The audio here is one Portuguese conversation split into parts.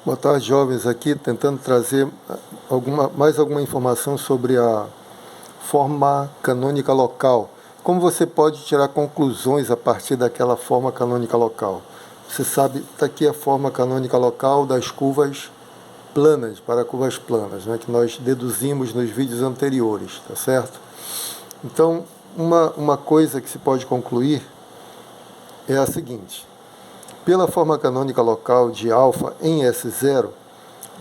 Boa tarde, jovens, aqui tentando trazer mais alguma informação sobre a forma canônica local. Como você pode tirar conclusões a partir daquela forma canônica local? Você sabe, está aqui a forma canônica local das curvas planas, para curvas planas, né, que nós deduzimos nos vídeos anteriores, tá certo? Então, uma coisa que se pode concluir é a seguinte: pela forma canônica local de alfa em S0,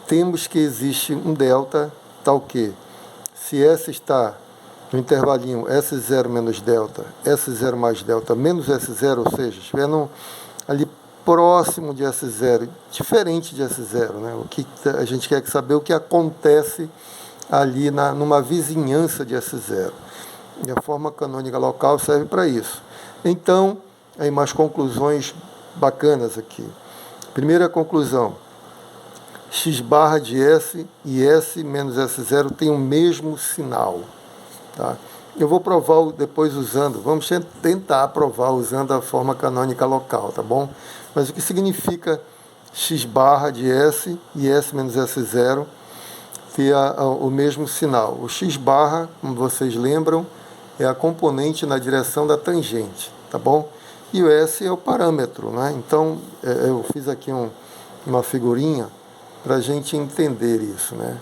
temos que existe um delta tal que, se S está no intervalinho S0 menos delta, S0 mais delta menos S0, ou seja, estiver ali próximo de S0, diferente de S0, né? O que a gente quer saber o que acontece ali numa vizinhança de S0. E a forma canônica local serve para isso. Então, aí mais conclusões bacanas aqui. Primeira conclusão: x barra de S e S menos S0 tem o mesmo sinal. Tá? Eu vou provar depois usando, vamos tentar provar usando a forma canônica local, tá bom? Mas o que significa x barra de S e S menos S0 ter o mesmo sinal? O x barra, como vocês lembram, é a componente na direção da tangente, tá bom? E o S é o parâmetro, né? Então, eu fiz aqui uma figurinha para a gente entender isso, né?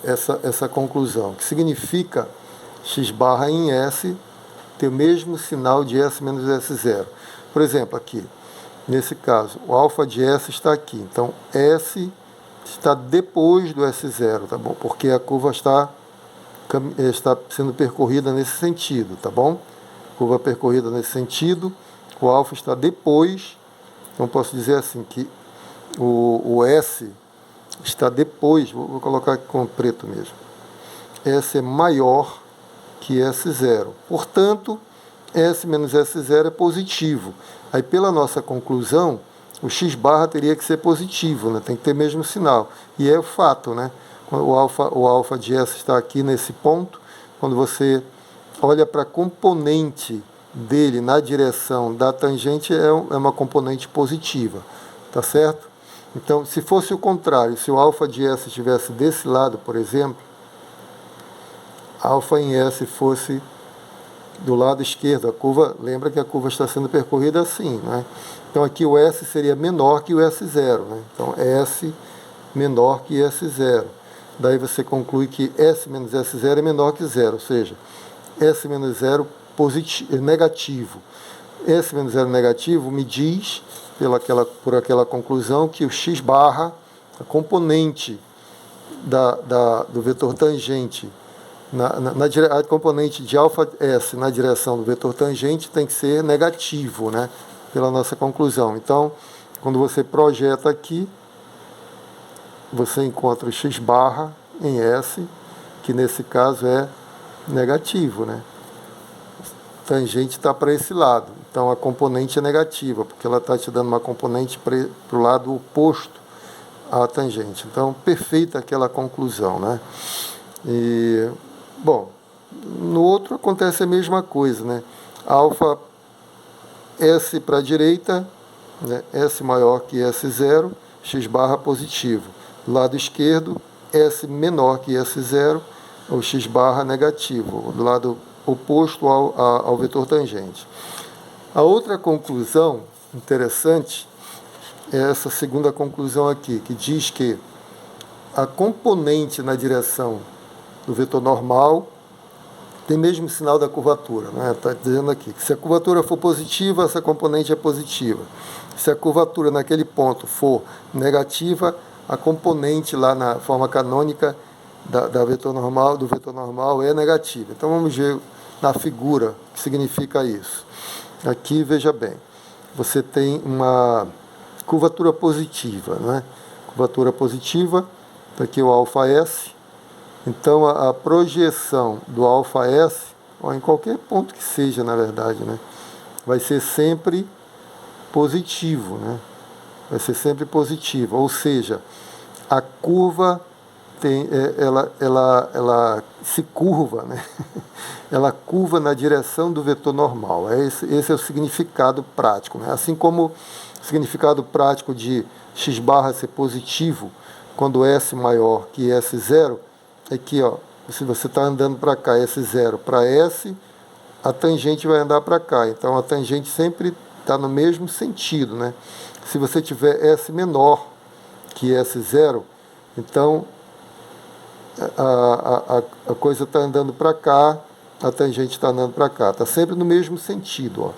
Essa conclusão, que significa x barra em S ter o mesmo sinal de S menos S0. Por exemplo, aqui, nesse caso, o alfa de S está aqui. Então, S está depois do S0, tá bom? Porque a curva está sendo percorrida nesse sentido, tá bom? Curva percorrida nesse sentido, o alfa está depois, então posso dizer assim, que o S está depois, vou colocar aqui com preto mesmo, S é maior que S0, portanto, S menos S0 é positivo. Aí, pela nossa conclusão, o x barra teria que ser positivo, né? Tem que ter o mesmo sinal, e é o fato, né? O alfa de S está aqui nesse ponto, quando você olha para a componente dele na direção da tangente, é uma componente positiva, tá certo? Então, se fosse o contrário, se o alfa de S estivesse desse lado, por exemplo, alfa em S fosse do lado esquerdo, a curva, lembra que a curva está sendo percorrida assim, né? Então, aqui o S seria menor que o S0, né? Então, S menor que S0. Daí você conclui que S menos S0 é menor que zero, ou seja, S menos 0 negativo. S menos 0 negativo me diz, por aquela conclusão, que o x barra, a componente do vetor tangente, a componente de alfa S na direção do vetor tangente tem que ser negativo, né? Pela nossa conclusão. Então, quando você projeta aqui, você encontra o x barra em S, que nesse caso é negativo, né? Tangente está para esse lado, então a componente é negativa, porque ela está te dando uma componente para o lado oposto à tangente. Então, perfeita aquela conclusão, né? E, bom, no outro acontece a mesma coisa, né? Alfa S para a direita, né? S maior que S0, x barra positivo. Do lado esquerdo, S menor que S0, o x barra negativo, do lado oposto ao vetor tangente. A outra conclusão interessante é essa segunda conclusão aqui, que diz que a componente na direção do vetor normal tem mesmo sinal da curvatura, né? Está dizendo aqui que se a curvatura for positiva, essa componente é positiva. Se a curvatura naquele ponto for negativa, a componente lá na forma canônica do vetor normal é negativa. Então vamos ver na figura o que significa isso. Aqui, veja bem, você tem uma curvatura positiva, né? Curvatura positiva, está aqui o alfa S. Então a projeção do alfa S, em qualquer ponto que seja, na verdade, né, vai ser sempre positivo, né? Vai ser sempre positiva, ou seja, a curva ela se curva, né? Ela curva na direção do vetor normal. Esse é o significado prático, né? Assim como significado prático de x barra ser positivo quando S maior que S0 é que, ó, se você está andando para cá, S0 para S, a tangente vai andar para cá. Então a tangente sempre está no mesmo sentido, né? Se você tiver S menor que S0, então a coisa está andando para cá, a tangente está andando para cá. Está sempre no mesmo sentido, ó,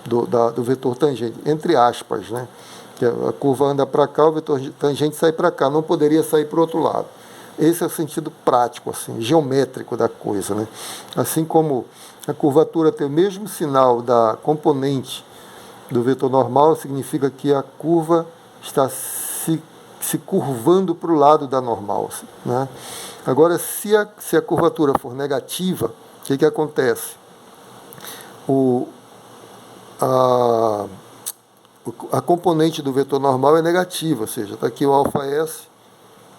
do vetor tangente, entre aspas, né? Que a curva anda para cá, o vetor tangente sai para cá, não poderia sair para o outro lado. Esse é o sentido prático, assim, geométrico da coisa, né? Assim como a curvatura tem o mesmo sinal da componente do vetor normal, significa que a curva está se curvando para o lado da normal, né? Agora, se a curvatura for negativa, o que acontece? A componente do vetor normal é negativa, ou seja, está aqui o αS,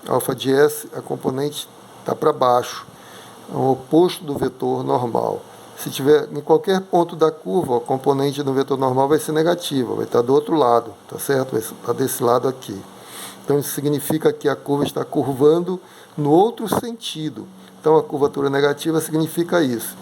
alfa de S, a componente está para baixo, é o oposto do vetor normal. Se tiver em qualquer ponto da curva, a componente do vetor normal vai ser negativa, vai estar do outro lado, tá certo? Vai estar desse lado aqui. Então isso significa que a curva está curvando no outro sentido. Então a curvatura negativa significa isso,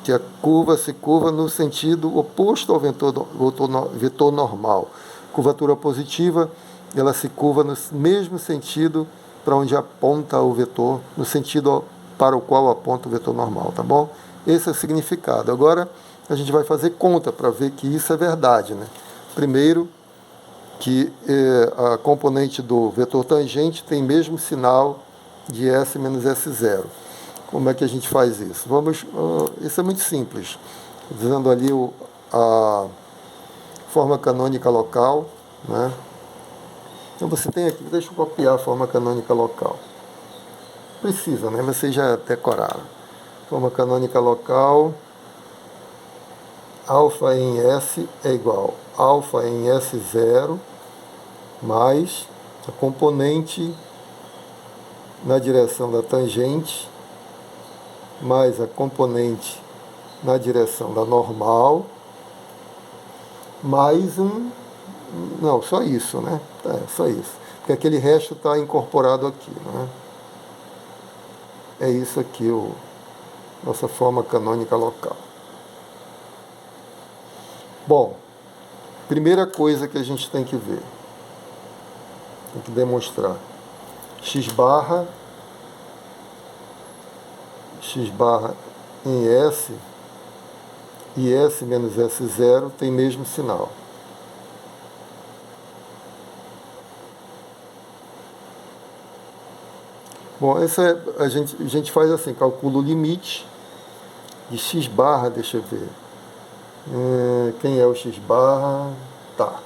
que a curva se curva no sentido oposto ao vetor normal. Curvatura positiva, ela se curva no mesmo sentido para onde aponta o vetor, no sentido para o qual aponta o vetor normal, tá bom? Esse é o significado. Agora a gente vai fazer conta para ver que isso é verdade, né? Primeiro, que a componente do vetor tangente tem mesmo sinal de S menos S0. Como é que a gente faz isso? Isso é muito simples. Usando ali a forma canônica local, né? Então você tem aqui, deixa eu copiar a forma canônica local. Precisa, né? Vocês já decoraram. Forma canônica local, alfa em S é igual a alfa em S0 mais a componente na direção da tangente mais a componente na direção da normal mais não, só isso, né? Só isso. Porque aquele resto está incorporado aqui, né? É isso aqui, nossa forma canônica local. Bom, primeira coisa que a gente tem que ver, tem que demonstrar. X barra em S e S menos S0 tem mesmo sinal. Bom, a gente faz assim, calcula o limite de x barra, deixa eu ver. Quem é o x barra? Tá.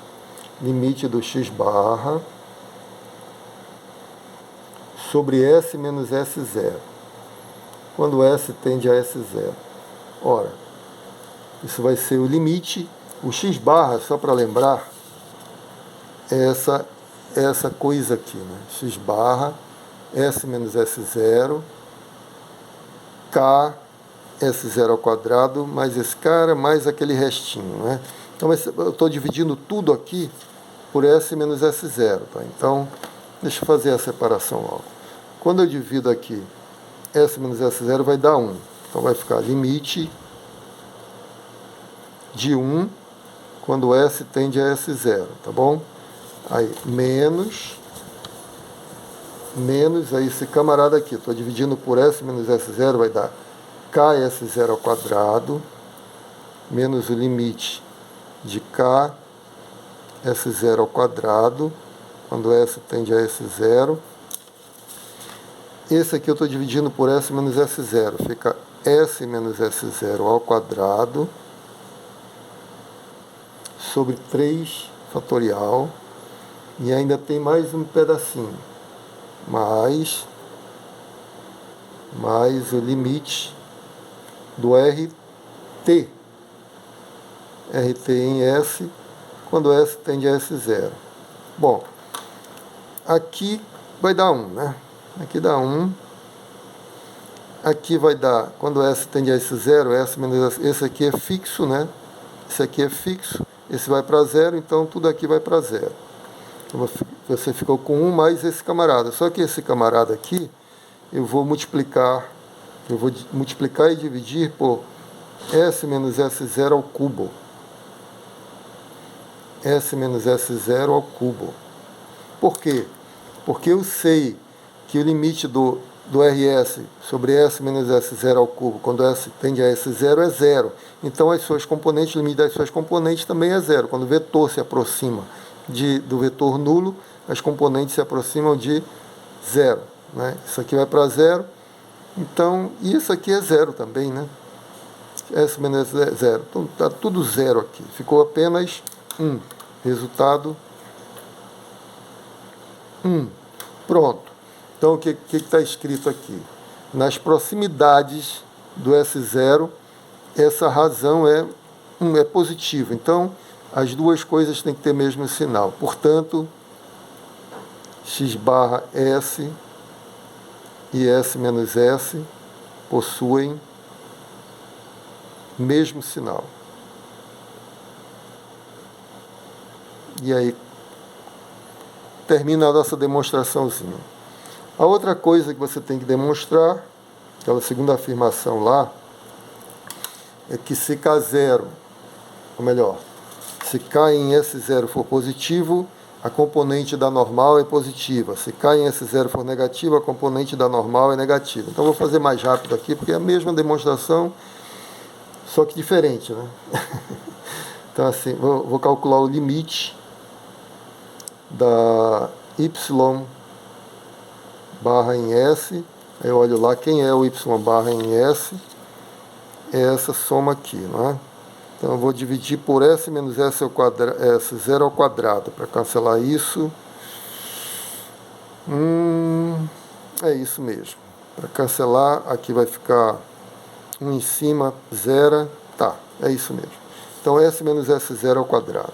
Limite do x barra sobre S menos S0. Quando S tende a S0. Ora, isso vai ser o limite. O x barra, só para lembrar, é essa coisa aqui, né? X barra, S menos S0, K, S0 ao quadrado, mais esse cara, mais aquele restinho, né? Então, eu estou dividindo tudo aqui por S menos S0, tá? Então, deixa eu fazer a separação logo. Quando eu divido aqui S menos S0 vai dar 1. Então, vai ficar limite de 1 quando S tende a S0, tá bom? Aí, menos, aí esse camarada aqui, estou dividindo por S menos S0, vai dar KS0 ao quadrado, menos o limite de K, S0 ao quadrado, quando S tende a S0. Esse aqui eu estou dividindo por S menos S0, fica S menos S0 ao quadrado, sobre 3 fatorial, e ainda tem mais um pedacinho, mais o limite do RT em S, quando S tende a S0. Bom, aqui vai dar 1, né? Aqui dá 1. Aqui vai dar, quando S tende a S0, S menos S, esse aqui é fixo, né? Esse aqui é fixo. esse vai para zero, então tudo aqui vai para zero. Então, você ficou com 1 mais esse camarada. Só que esse camarada aqui, eu vou multiplicar e dividir por S menos S0 ao cubo. S menos S0 ao cubo. Por quê? Porque eu sei que o limite do RS sobre S menos S0 ao cubo, quando S tende a S0, é zero. Então, as suas componentes, o limite das suas componentes também é zero. Quando o vetor se aproxima do vetor nulo, as componentes se aproximam de zero. Né? Isso aqui vai para zero. Então, isso aqui é zero também, né? S menos S é zero. Então, está tudo zero aqui. Ficou apenas 1. Resultado 1. Pronto. Então, o que está escrito aqui? Nas proximidades do S0, essa razão é positiva. Então, as duas coisas têm que ter o mesmo sinal. Portanto, x barra S e S menos S possuem mesmo sinal. E aí, termina a nossa demonstraçãozinha. A outra coisa que você tem que demonstrar, aquela segunda afirmação lá, é que se K0, ou melhor, se K em S0 for positivo, a componente da normal é positiva. Se K em S0 for negativa, a componente da normal é negativa. Então, vou fazer mais rápido aqui, porque é a mesma demonstração, só que diferente, né? Então, assim, vou calcular o limite da y barra em S. Aí eu olho lá quem é o y barra em S. É essa soma aqui, não é? Então, eu vou dividir por S menos S0 ao quadrado, para cancelar isso. É isso mesmo. Para cancelar, aqui vai ficar 1 em cima, 0. Tá, é isso mesmo. Então, S menos S0 ao quadrado.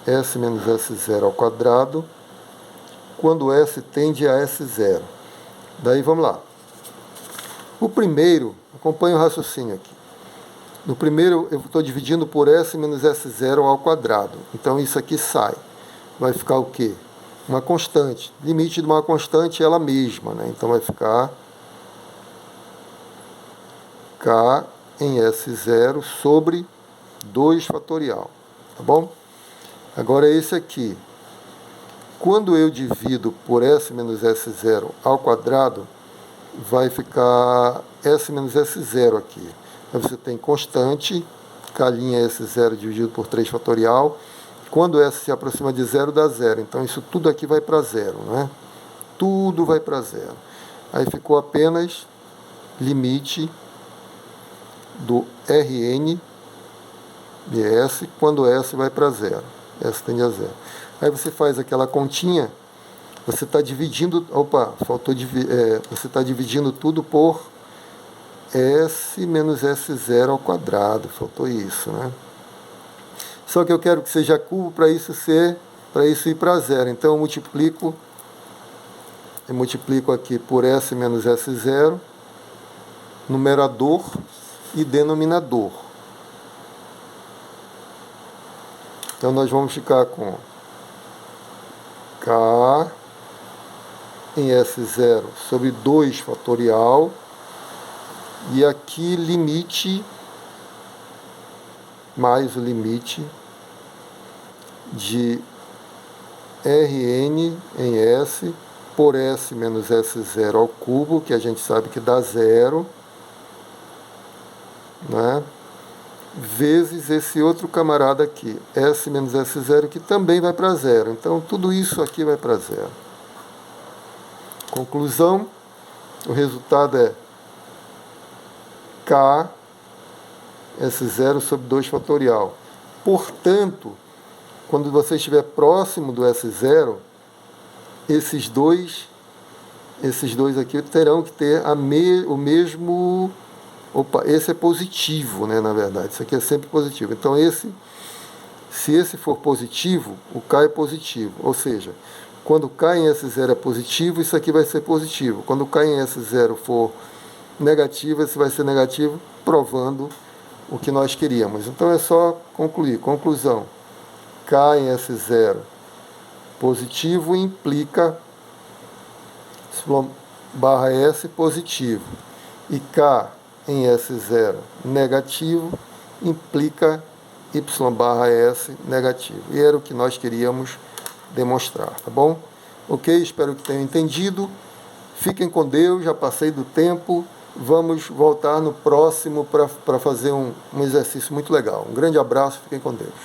S menos S0 ao quadrado, quando S tende a S0. Daí, vamos lá. O primeiro, acompanha o raciocínio aqui. No primeiro, eu estou dividindo por S menos S0 ao quadrado. Então, isso aqui sai. Vai ficar o quê? Uma constante. Limite de uma constante é ela mesma, né? Então, vai ficar K em S0 sobre 2 fatorial. Tá bom? Agora, esse aqui. Quando eu divido por S menos S0 ao quadrado, vai ficar S menos S0 aqui. Aí você tem constante, K' S0 dividido por 3 fatorial. Quando S se aproxima de zero, dá zero. Então, isso tudo aqui vai para zero, né? Tudo vai para zero. Aí ficou apenas limite do Rn de S quando S vai para zero. S tende a zero. Aí você faz aquela continha, você está dividindo... Opa, faltou... você está dividindo tudo por S menos S0 ao quadrado. Faltou isso, né? Só que eu quero que seja cubo para isso ir para zero. Então, eu multiplico aqui por S menos S0, numerador e denominador. Então, nós vamos ficar com K em S0 sobre 2 fatorial. E aqui limite mais o limite de Rn em S por S menos S0 ao cubo, que a gente sabe que dá zero, né? Vezes esse outro camarada aqui, S menos S0, que também vai para zero. Então, tudo isso aqui vai para zero. Conclusão, o resultado é K S0 sobre 2 fatorial. Portanto, quando você estiver próximo do S0, esses dois aqui terão que ter o mesmo... Opa, esse é positivo, né, na verdade. Isso aqui é sempre positivo. Então, se esse for positivo, o K é positivo. Ou seja, quando K em S0 é positivo, isso aqui vai ser positivo. Quando K em S0 for negativo, esse vai ser negativo, provando o que nós queríamos. Então é só concluir. Conclusão. K em S0 positivo implica Y barra S positivo. E K em S0 negativo implica Y barra S negativo. E era o que nós queríamos demonstrar, tá bom? Ok, espero que tenham entendido. Fiquem com Deus, já passei do tempo. Vamos voltar no próximo para fazer um exercício muito legal. Um grande abraço, fiquem com Deus.